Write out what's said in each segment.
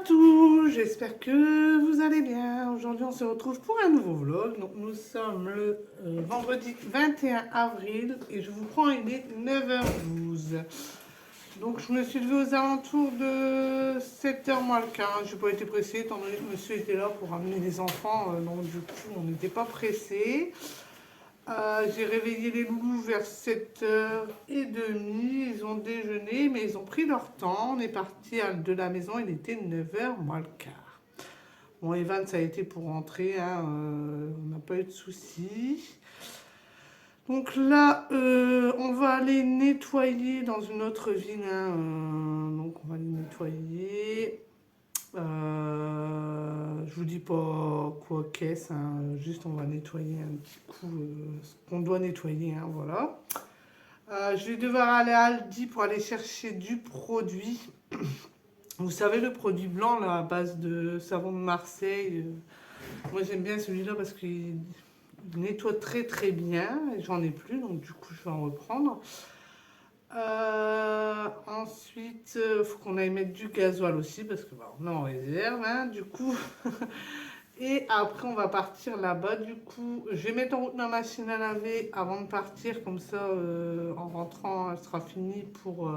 tous, j'espère que vous allez bien. Aujourd'hui on se retrouve pour un nouveau vlog. Donc nous sommes le vendredi 21 avril et je vous prends, il est 9h12. Donc je me suis levée aux alentours de 7h moins le quart. Je n'ai pas été pressée étant donné que monsieur était là pour amener les enfants. Donc du coup on n'était pas pressés. J'ai réveillé les loulous vers 7h30, ils ont déjeuné, mais ils ont pris leur temps. On est parti de la maison, il était 9h moins le quart. Bon, Evan, ça a été pour rentrer, hein, on n'a pas eu de soucis. Donc là, on va aller nettoyer dans une autre ville, hein, donc on va aller nettoyer. Je vous dis pas quoi qu'est-ce, hein, juste on va nettoyer un petit coup ce qu'on doit nettoyer, hein, voilà. Je vais devoir aller à Aldi pour aller chercher du produit. Vous savez, le produit blanc là, à base de savon de Marseille. Moi j'aime bien celui-là parce qu'il nettoie très très bien. Et j'en ai plus, donc du coup je vais en reprendre. Ensuite, il faut qu'on aille mettre du gasoil aussi parce que bah, on est en réserve, hein, du coup. Et après, on va partir là-bas. Du coup, je vais mettre en route ma machine à laver avant de partir. Comme ça, en rentrant, elle sera finie pour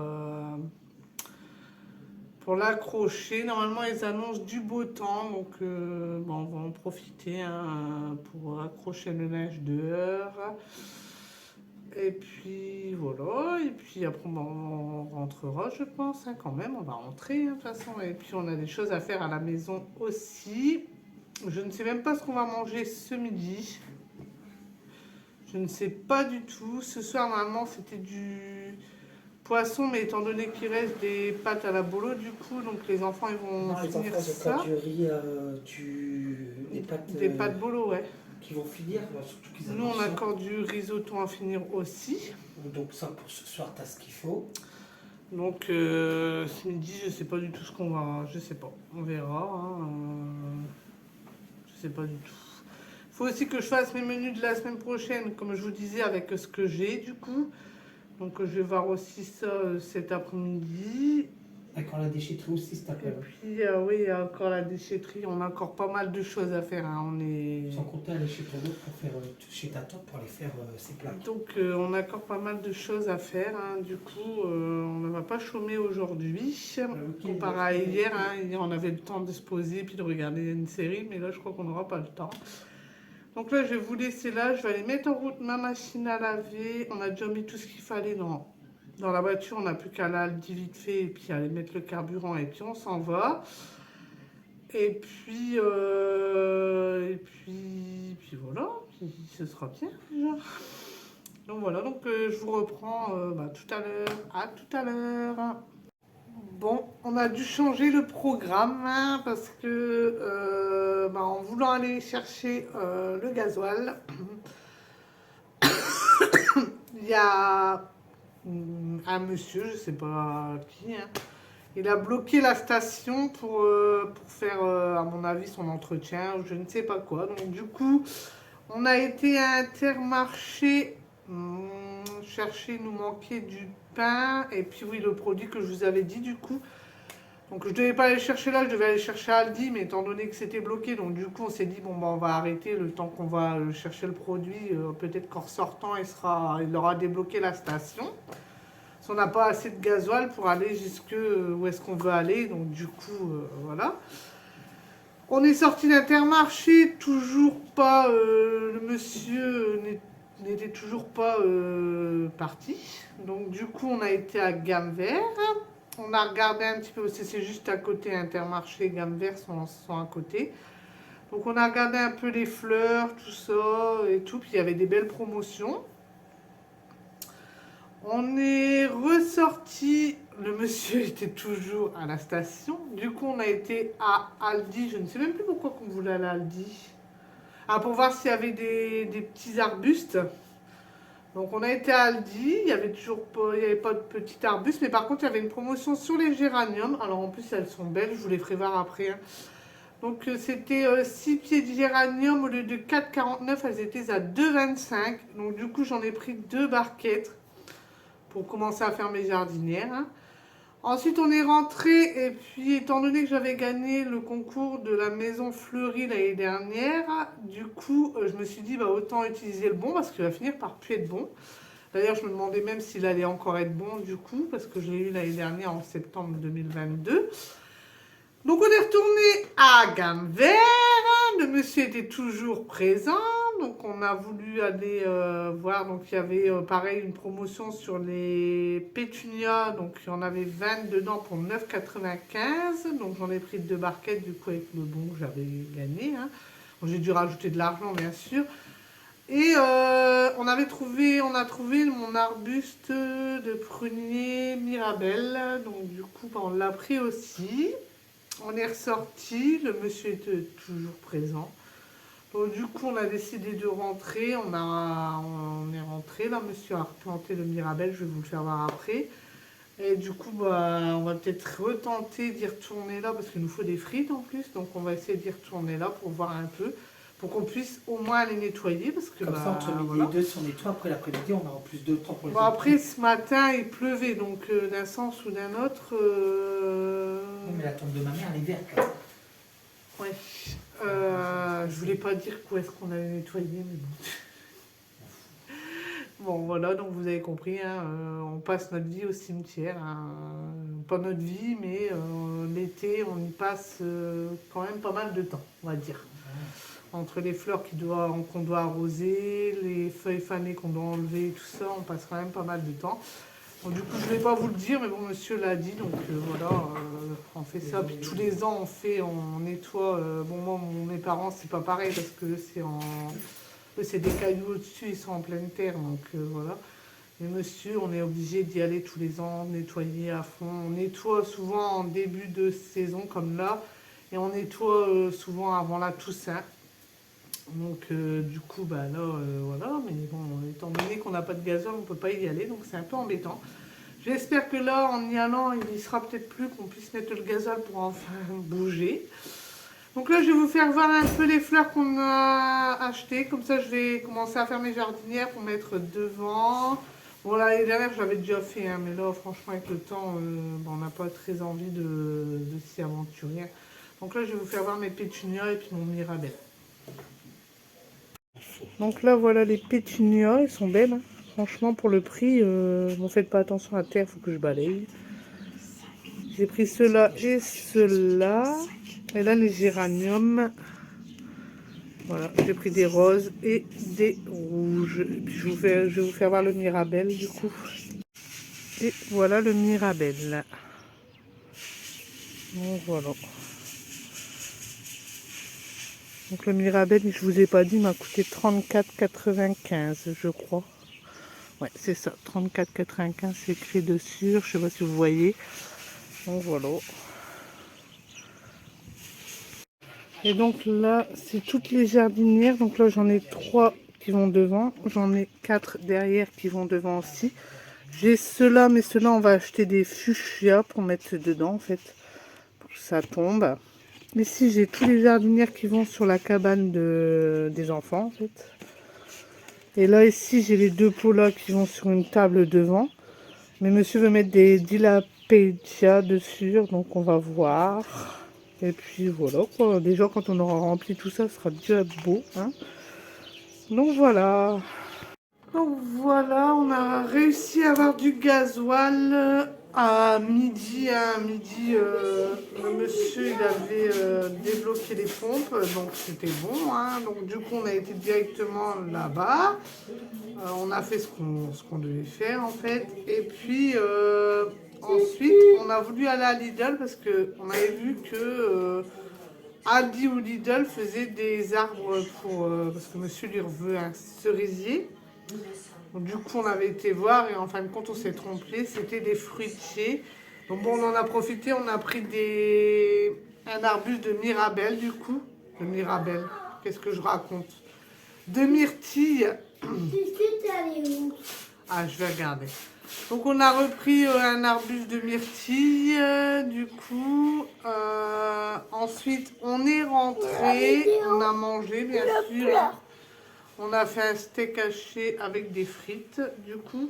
l'accrocher. Normalement, ils annoncent du beau temps. Donc, bon, on va en profiter, hein, pour accrocher le linge dehors. Et puis voilà, et puis après on rentrera, je pense, hein, quand même, on va rentrer, hein, de toute façon. Et puis on a des choses à faire à la maison aussi. Je ne sais même pas ce qu'on va manger ce midi. Je ne sais pas du tout. Ce soir, normalement, c'était du poisson, mais étant donné qu'il reste des pâtes à la bolo, du coup, donc les enfants, ils vont Non, les finir enfants, ils ont ça. pas du riz, des pâtes Des pâtes bolo, ouais. qui vont finir, surtout qu'ils Nous, on annoncent a ça. encore du risotto à finir aussi. Donc ça, pour ce soir, t'as ce qu'il faut. Donc ce midi, je sais pas du tout ce qu'on va. Je sais pas. On verra, hein, je sais pas du tout. Il faut aussi que je fasse mes menus de la semaine prochaine, comme je vous disais, avec ce que j'ai du coup. Donc je vais voir aussi ça cet après-midi. D'accord, la déchetterie aussi, s'il Et t'appelle. puis oui, il y a encore la déchetterie. On a encore pas mal de choses à faire, hein. On est... Sans compter aller chez ton autre pour faire, chez ta tante pour aller faire ses plaques. Donc on a encore pas mal de choses à faire, hein. Du coup on ne va pas chômer aujourd'hui comparé à hier, hein. Hier on avait le temps de se poser puis de regarder une série, mais là je crois qu'on n'aura pas le temps. Donc là je vais vous laisser là, je vais aller mettre en route ma machine à laver. On a déjà mis tout ce qu'il fallait dans la voiture, on n'a plus qu'à la Aldi vite fait et puis aller mettre le carburant et puis on s'en va. Et puis voilà, puis ce sera bien déjà. Donc voilà, donc je vous reprends tout à l'heure. À tout à l'heure. Bon, on a dû changer le programme, hein, parce que en voulant aller chercher le gasoil, il y a un monsieur, je sais pas qui, hein, il a bloqué la station pour faire, à mon avis, son entretien ou je ne sais pas quoi. Donc du coup, on a été à Intermarché chercher, il nous manquait du pain et puis oui, le produit que je vous avais dit du coup. Donc je devais pas aller chercher là, je devais aller chercher à Aldi, mais étant donné que c'était bloqué, donc du coup on s'est dit bon on va arrêter le temps qu'on va chercher le produit. Peut-être qu'en sortant il aura débloqué la station. Si on n'a pas assez de gasoil pour aller jusque où est-ce qu'on veut aller, donc du coup voilà. On est sorti d'Intermarché, toujours pas, le monsieur n'était toujours pas parti. Donc du coup on a été à Gamme Vert. On a regardé un petit peu, c'est juste à côté, Intermarché, Gamme Vert sont à côté. Donc on a regardé un peu les fleurs, tout ça et tout, puis il y avait des belles promotions. On est ressorti, le monsieur était toujours à la station. Du coup, on a été à Aldi. Je ne sais même plus pourquoi on voulait aller à Aldi. Ah, pour voir s'il y avait des petits arbustes. Donc, on a été à Aldi. Il n'y avait pas de petits arbustes. Mais par contre, il y avait une promotion sur les géraniums. Alors, en plus, elles sont belles. Je vous les ferai voir après, hein. Donc, c'était 6 pieds de géranium au lieu de 4,49. Elles étaient à 2,25. Donc, du coup, j'en ai pris 2 barquettes pour commencer à faire mes jardinières, hein. Ensuite, on est rentré et puis, étant donné que j'avais gagné le concours de la maison fleurie l'année dernière, du coup, je me suis dit, bah, autant utiliser le bon parce qu'il va finir par plus être bon. D'ailleurs, je me demandais même s'il allait encore être bon du coup, parce que je l'ai eu l'année dernière en septembre 2022. Donc, on est retourné à gamme vert. Le monsieur était toujours présent. Donc, on a voulu aller voir. Donc, il y avait pareil une promotion sur les pétunias. Donc, il y en avait 20 dedans pour 9,95. Donc, j'en ai pris 2 barquettes du coup avec le bon que j'avais gagné. Hein. Bon, j'ai dû rajouter de l'argent, bien sûr. Et on a trouvé mon arbuste de prunier Mirabelle. Donc, du coup, on l'a pris aussi. On est ressorti, le monsieur était toujours présent. Donc, du coup, on a décidé de rentrer. On est rentré. Là, monsieur a replanté le Mirabelle. Je vais vous le faire voir après. Et du coup, bah, on va peut-être retenter d'y retourner là parce qu'il nous faut des frites en plus. Donc, on va essayer d'y retourner là pour voir un peu. Pour qu'on puisse au moins les nettoyer. Parce que, Comme ça, entre midi voilà. et 2, si on nettoie, après l'après-midi, on aura plus de temps pour les Bon, autres. après, ce matin, il pleuvait. Donc, d'un sens ou d'un autre. Oui, mais la tombe de ma mère, elle est verte là. Ouais. Je voulais pas dire où est-ce qu'on allait nettoyer, mais bon. Bon, voilà, donc vous avez compris, hein, on passe notre vie au cimetière. Hein. Pas notre vie, mais l'été, on y passe quand même pas mal de temps, on va dire. Entre les fleurs qu'on doit arroser, les feuilles fanées qu'on doit enlever, tout ça, on passe quand même pas mal de temps. Bon, du coup, je ne vais pas vous le dire, mais bon, monsieur l'a dit, donc voilà, on fait ça. Puis tous les ans, on nettoie. Bon, moi, mes parents, c'est pas pareil parce que c'est des cailloux au-dessus, ils sont en pleine terre, donc voilà. Mais monsieur, on est obligé d'y aller tous les ans, nettoyer à fond. On nettoie souvent en début de saison, comme là, et on nettoie souvent avant la Toussaint. Donc, du coup, bah là, voilà. Mais bon, étant donné qu'on n'a pas de gazole, on ne peut pas y aller, donc c'est un peu embêtant. J'espère que là, en y allant, il sera peut-être plus qu'on puisse mettre le gazole pour enfin bouger. Donc là, je vais vous faire voir un peu les fleurs qu'on a achetées. Comme ça, je vais commencer à faire mes jardinières pour mettre devant. Bon, l'année dernière, je l'avais déjà fait, hein, mais là, franchement, avec le temps, on n'a pas très envie de s'y aventurer. Donc là, je vais vous faire voir mes pétunias et puis mon mirabelle. Donc là, voilà les pétunias, elles sont belles. Hein. Franchement, pour le prix, bon, faites pas attention à terre, il faut que je balaye. J'ai pris ceux-là et ceux-là. Et là, les géraniums. Voilà, j'ai pris des roses et des rouges. Et puis je vais vous faire voir le mirabelle, du coup. Et voilà le mirabelle. Donc voilà. Donc le mirabelle, je vous ai pas dit, m'a coûté 34,95, je crois. Ouais, c'est ça, 34,95, c'est écrit dessus, je sais pas si vous voyez. Donc voilà. Et donc là, c'est toutes les jardinières. Donc là, j'en ai 3 qui vont devant. J'en ai 4 derrière qui vont devant aussi. J'ai ceux-là, mais ceux-là, on va acheter des fuchsias pour mettre dedans, en fait. Pour que ça tombe. Ici, j'ai tous les jardinières qui vont sur la cabane des enfants, en fait. Et là, ici, j'ai les 2 pots là qui vont sur une table devant. Mais monsieur veut mettre des dilapédias dessus, donc on va voir. Et puis voilà quoi. Déjà, quand on aura rempli tout ça, ce sera déjà beau. Hein. Donc voilà. Donc voilà, on a réussi à avoir du gasoil à midi. À midi, le monsieur il avait débloqué les pompes, donc c'était bon. Hein. Donc du coup, on a été directement là-bas. On a fait ce qu'on devait faire en fait. Et puis ensuite, on a voulu aller à Lidl parce qu'on avait vu que Aldi ou Lidl faisait des arbres parce que monsieur lui veut un cerisier. Donc, du coup, on avait été voir et en fin de compte, on s'est trompé. C'était des fruitiers. Donc bon, on en a profité. On a pris un arbuste de mirabelle du coup. De mirabelle. Qu'est-ce que je raconte? De myrtille. Ah, je vais regarder. Donc on a repris un arbuste de myrtille, du coup. Ensuite, on est rentré, on a mangé, bien sûr. On a fait un steak haché avec des frites, du coup.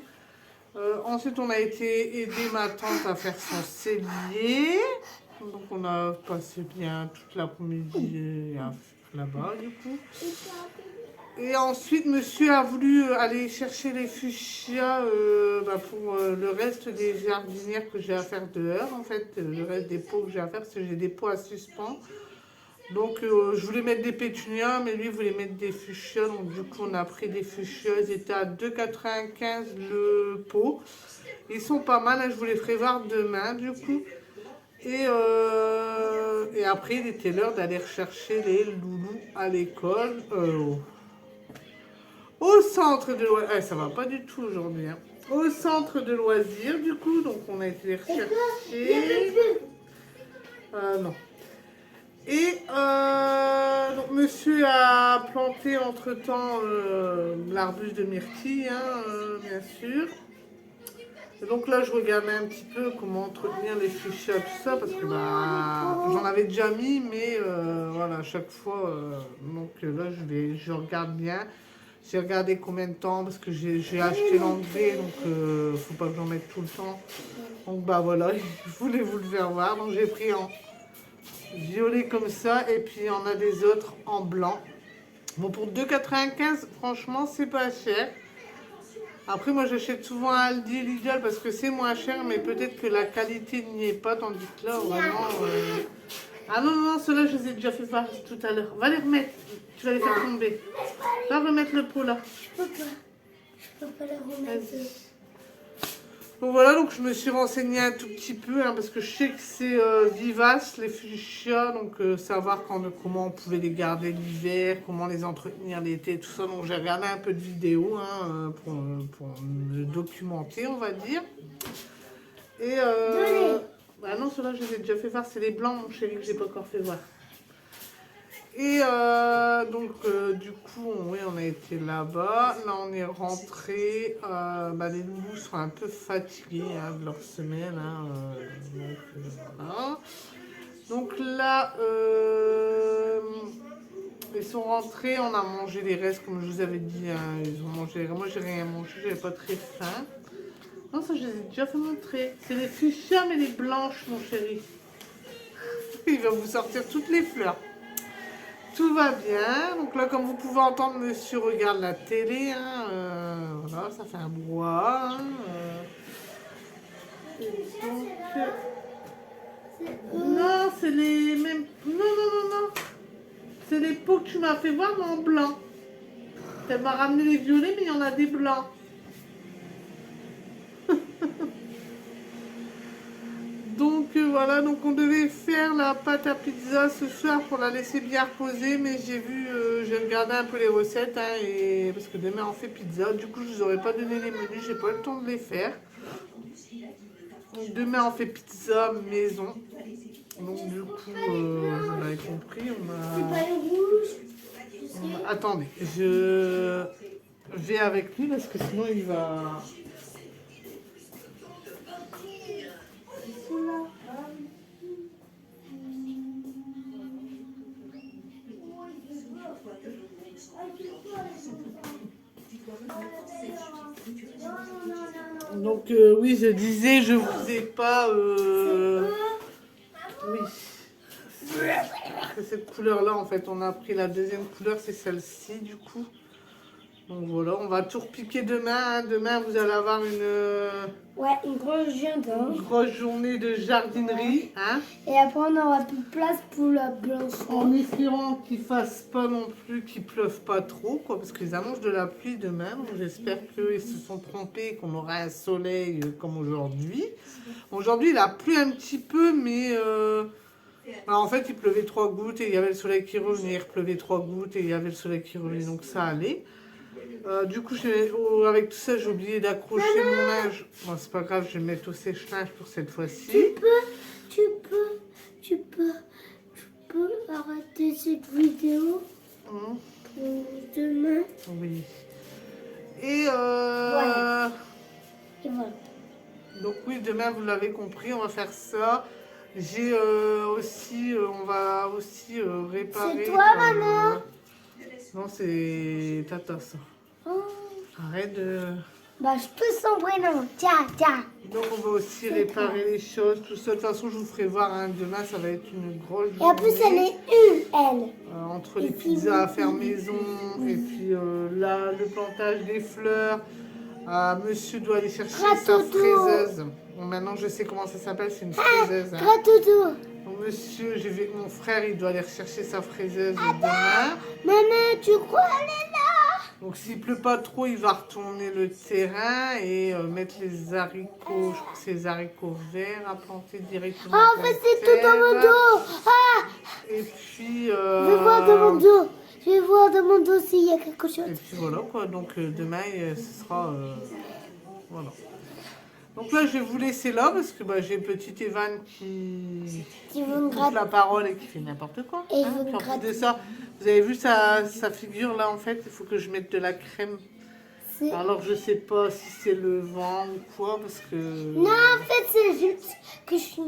Ensuite, on a été aider ma tante à faire son cellier. Donc, on a passé bien toute l'après-midi là-bas, du coup. Et ensuite, monsieur a voulu aller chercher les fuchsias pour le reste des jardinières que j'ai à faire dehors. En fait, le reste des pots que j'ai à faire, parce que j'ai des pots à suspens. Donc, je voulais mettre des pétunias, mais lui voulait mettre des fuchsias. Donc, du coup, on a pris des fuchsias. Ils étaient à 2,95 le pot. Ils sont pas mal. Hein, je vous les ferai voir demain, du coup. Et après, il était l'heure d'aller rechercher les loulous à l'école. Au centre de loisirs. Ça va pas du tout aujourd'hui. Hein. Au centre de loisirs, du coup. Donc, on a été les rechercher. Non. Et donc monsieur a planté entre-temps l'arbuste de myrtille, hein, bien sûr. Et donc là, je regardais un petit peu comment entretenir les fuchsias, tout ça, parce que j'en avais déjà mis, mais voilà, à chaque fois. Donc là, je regarde bien. J'ai regardé combien de temps, parce que j'ai acheté l'engrais, donc faut pas que j'en mette tout le temps. Donc bah voilà, je voulais vous le faire voir, donc j'ai pris en violet comme ça, et puis on a des autres en blanc. Bon, pour 2,95, franchement, c'est pas cher. Après, moi, j'achète souvent à Aldi, Lidl, parce que c'est moins cher, mais peut-être que la qualité n'y est pas, tandis que là, vraiment... Ah non, non, ceux-là, je les ai déjà fait voir tout à l'heure. Va les remettre, tu vas les faire tomber. Va remettre le pot, là. Je peux pas les remettre. Bon voilà, donc je me suis renseignée un tout petit peu, hein, parce que je sais que c'est vivace, les fuchsias, donc savoir comment on pouvait les garder l'hiver, comment les entretenir l'été, tout ça. Donc j'ai regardé un peu de vidéos pour me documenter, on va dire. Et bah non, ceux-là, je les ai déjà fait voir, c'est les blancs, mon chéri, que j'ai pas encore fait voir. Et du coup, oui, on a été là-bas. Là, on est rentré. Les loulous sont un peu fatigués de leur semaine. Voilà. Donc là, ils sont rentrés. On a mangé les restes, comme je vous avais dit. Hein, ils ont mangé. Moi, j'ai rien mangé. J'avais pas très faim. Non, ça, je les ai déjà fait montrer. C'est les fuchsias, mais les blanches, mon chéri. Il va vous sortir toutes les fleurs. Tout va bien. Donc là, comme vous pouvez entendre, monsieur regarde la télé. Hein, voilà, ça fait un brouhaha. Hein, non, c'est les mêmes... Non, non, non, non. C'est les pots que tu m'as fait voir, mais en blanc. Elle m'a ramené les violets, mais il y en a des blancs. Donc voilà, donc on devait faire la pâte à pizza ce soir pour la laisser bien reposer, mais j'ai regardé un peu les recettes, hein, parce que demain on fait pizza, du coup je vous aurais pas donné les menus, j'ai pas eu le temps de les faire. Donc demain on fait pizza maison, donc du coup vous l'avez compris, C'est pas le rouge. Attendez, je vais avec lui parce que sinon il va... Donc oui, je disais, je vous ai pas... Oui. C'est cette couleur-là, en fait, on a pris la deuxième couleur, c'est celle-ci, du coup. Donc voilà, on va tout repiquer demain. Hein. Demain, vous allez avoir une grosse journée de jardinerie. Hein. Et après, on n'aura plus de place pour la blanche. En espérant qu'il ne fasse pas non plus, qu'il pleuve pas trop, quoi, parce qu'ils annoncent de la pluie demain. Donc j'espère qu'ils se sont trompés, qu'on aura un soleil comme aujourd'hui. Aujourd'hui, il a plu un petit peu, mais... en fait, il pleuvait 3 gouttes et il y avait le soleil qui revenait. Il pleuvait 3 gouttes et il y avait le soleil qui revenait, donc ça allait. Du coup, avec tout ça, j'ai oublié d'accrocher mon linge. Bon, c'est pas grave, je vais mettre au sèche-linge pour cette fois-ci. Tu peux arrêter cette vidéo pour demain. Oui. Et Et voilà. donc oui, demain, vous l'avez compris, on va faire ça. J'ai on va aussi réparer... C'est toi, maman? Non, c'est Tata, ça. Oh. Arrête de... Bah, je peux son prénom. Tiens, tiens. Donc on va aussi réparer les choses, tout ça. De toute façon, je vous ferai voir, hein, demain, ça va être une grosse Et en plus, elle journée. est une, elle. Entre les pizzas à faire maison, et puis là, le plantage des fleurs. Monsieur doit aller chercher sa Ratoto. fraiseuse. Bon, maintenant, je sais comment ça s'appelle, c'est une fraiseuse. Hein. Gratoto. Donc, monsieur, mon frère, il doit aller rechercher sa fraiseuse demain. Maman, tu crois elle est là? Donc s'il pleut pas trop, il va retourner le terrain et mettre les haricots, je crois que c'est les haricots verts à planter directement. Ah, en fait, c'est tout dans mon dos. Ah, Et puis, je vais voir dans mon dos. Je vais voir dans mon dos s'il y a quelque chose. et puis voilà quoi, donc demain ce sera... voilà. Donc là je vais vous laisser là parce que bah, j'ai petit Evan qui veut me coupe gratter. la parole et qui fait n'importe quoi. Et il hein. veut me Puis en plus gratter. de ça, vous avez vu sa figure là en fait, il faut que je mette de la crème. C'est- Alors je sais pas si c'est le vent ou quoi parce que Non, en fait, c'est juste que je suis...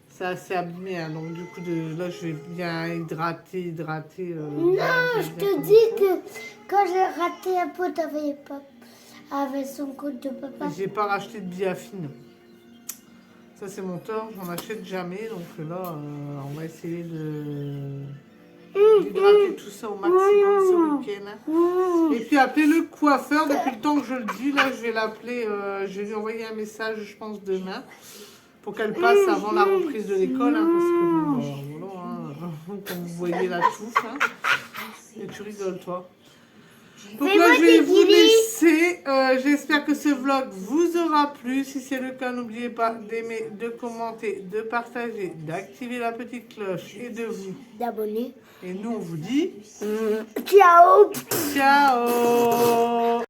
c'est assez abîmé. Hein. Donc du coup là je vais bien hydrater. Non, je te dis que quand j'ai raté un pot avec son code de papa. J'ai pas racheté de biafine. Ça c'est mon tort, j'en achète jamais. Donc là on va essayer d'hydrater tout ça au maximum ce week-end. Hein. Et puis appeler le coiffeur, depuis le temps que je le dis, là je vais l'appeler, je vais lui envoyer un message je pense demain. Pour qu'elle passe avant la reprise de l'école, hein, parce que bon, voilà, hein, comme vous voyez la touffe, hein, et tu rigoles toi. Donc Mais là moi, je vais j'ai vous dit- laisser, j'espère que ce vlog vous aura plu, si c'est le cas n'oubliez pas d'aimer, de commenter, de partager, d'activer la petite cloche et de vous. D'abonner. Et nous on vous dit Ciao. ciao.